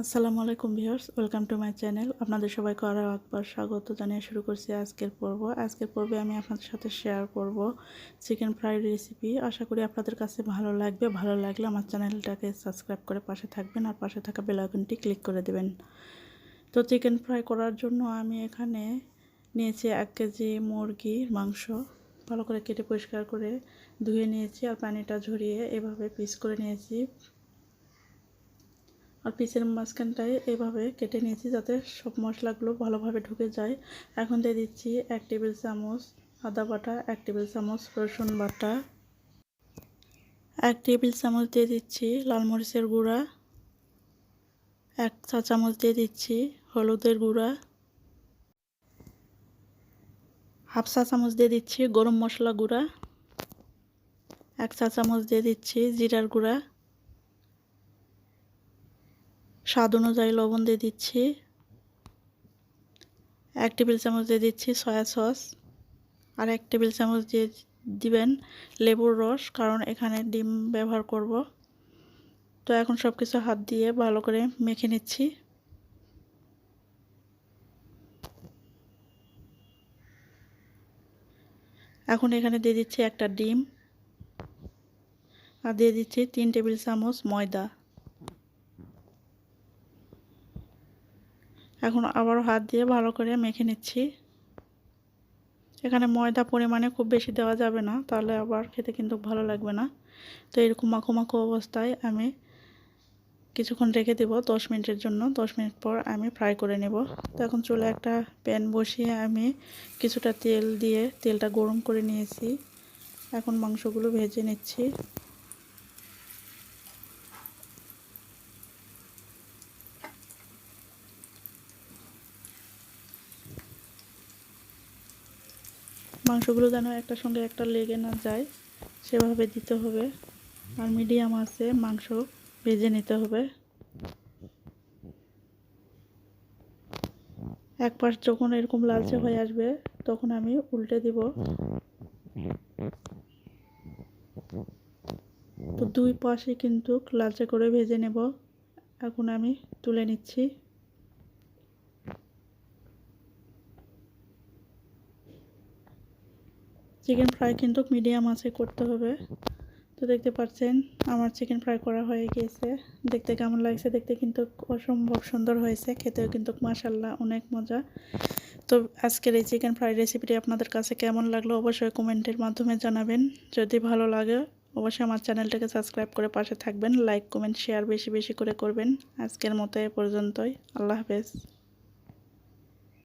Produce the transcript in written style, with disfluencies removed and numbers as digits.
আসসালামু আলাইকুম viewers, welcome to my channel. আপনাদের সবাইকে আরও একবার স্বাগত জানিয়ে শুরু করছি আজকের পর্বে আমি আপনাদের সাথে শেয়ার করব চিকেন ফ্রাইড রেসিপি। আশা করি আপনাদের কাছে ভালো লাগবে। ভালো লাগলে আমার চ্যানেলটাকে সাবস্ক্রাইব করে পাশে থাকবেন আর পাশে থাকা বেল আইকনটি ক্লিক করে দেবেন। তো চিকেন ফ্রাই করার জন্য আমি এখানে নিয়েছি 1 কেজি মুরগির মাংস। ভালো করে কেটে পরিষ্কার করে ধুয়ে নিয়েছি আর পানিটা ঝরিয়ে এভাবে পিস করে নিয়েছি। আর পিসের মাঝখানটায় এভাবে কেটে নিয়েছি যাতে সব মশলাগুলো ভালোভাবে ঢুকে যায়। এখন দিয়ে দিচ্ছি 1 টেবিল চামচ আদা বাটা, 1 টেবিল চামচ রসুন বাটা, 1 টেবিল চামচ দিয়ে দিচ্ছি লাল মরিচের গুঁড়া, 1 চা চামচ দিয়ে দিচ্ছি হলুদের গুঁড়া, হাফ চা চামচ দিয়ে দিচ্ছি গরম মশলা গুঁড়া, 1 চা চামচ দিয়ে দিচ্ছি জিরার গুঁড়া, স্বাদ অনুযায়ী লবণ দিয়ে দিচ্ছি, 1 টেবিল চামচ দিয়ে দিচ্ছি সয়া সস, আর 1 টেবিল চামচ দিয়ে দিবেন লেবুর রস, কারণ এখানে ডিম ব্যবহার করব। তো এখন সব কিছু হাত দিয়ে ভালো করে মেখে নিচ্ছি। এখন এখানে দিয়ে দিচ্ছি একটা ডিম আর দিয়ে দিচ্ছি 3 টেবিল চামচ ময়দা। এখন আবারও হাত দিয়ে ভালো করে মেখে নিচ্ছি। এখানে ময়দা পরিমাণে খুব বেশি দেওয়া যাবে না, তাহলে আবার খেতে কিন্তু ভালো লাগবে না। তো এরকম মাখো মাখো অবস্থায় আমি কিছুক্ষণ রেখে দেব 10 মিনিটের জন্য। 10 মিনিট পর আমি ফ্রাই করে নেব। তো এখন চুলে একটা প্যান বসিয়ে আমি কিছুটা তেল দিয়ে তেলটা গরম করে নিয়েছি। এখন মাংসগুলো ভেজে নিচ্ছি। মাংসগুলো যেন একটার সঙ্গে একটা লেগে না যায় সেভাবে দিতে হবে, আর মিডিয়াম আঁচে মাংস ভেজে নিতে হবে। এক পাশ যখন এরকম লালচে হয়ে আসবে তখন আমি উল্টে দিব। তো দুই পাশে কিন্তু লালচে করে ভেজে নেব। এখন আমি তুলে নিচ্ছি। চিকেন ফ্রাই কিন্তু মিডিয়াম আঁচে করতে হবে। তো দেখতে পাচ্ছেন আমার চিকেন ফ্রাই করা হয়ে গিয়েছে। দেখতে কেমন লাগছে? দেখতে কিন্তু অসম্ভব সুন্দর হয়েছে, খেতেও কিন্তু মাশাআল্লাহ অনেক মজা। তো আজকের এই চিকেন ফ্রাই রেসিপিটি আপনাদের কাছে কেমন লাগলো অবশ্যই কমেন্টের মাধ্যমে জানাবেন। যদি ভালো লাগে অবশ্যই আমার চ্যানেলটাকে সাবস্ক্রাইব করে পাশে থাকবেন। লাইক কমেন্ট শেয়ার বেশি বেশি করে করবেন। আজকের মতো এ পর্যন্তই। আল্লাহ হাফেজ।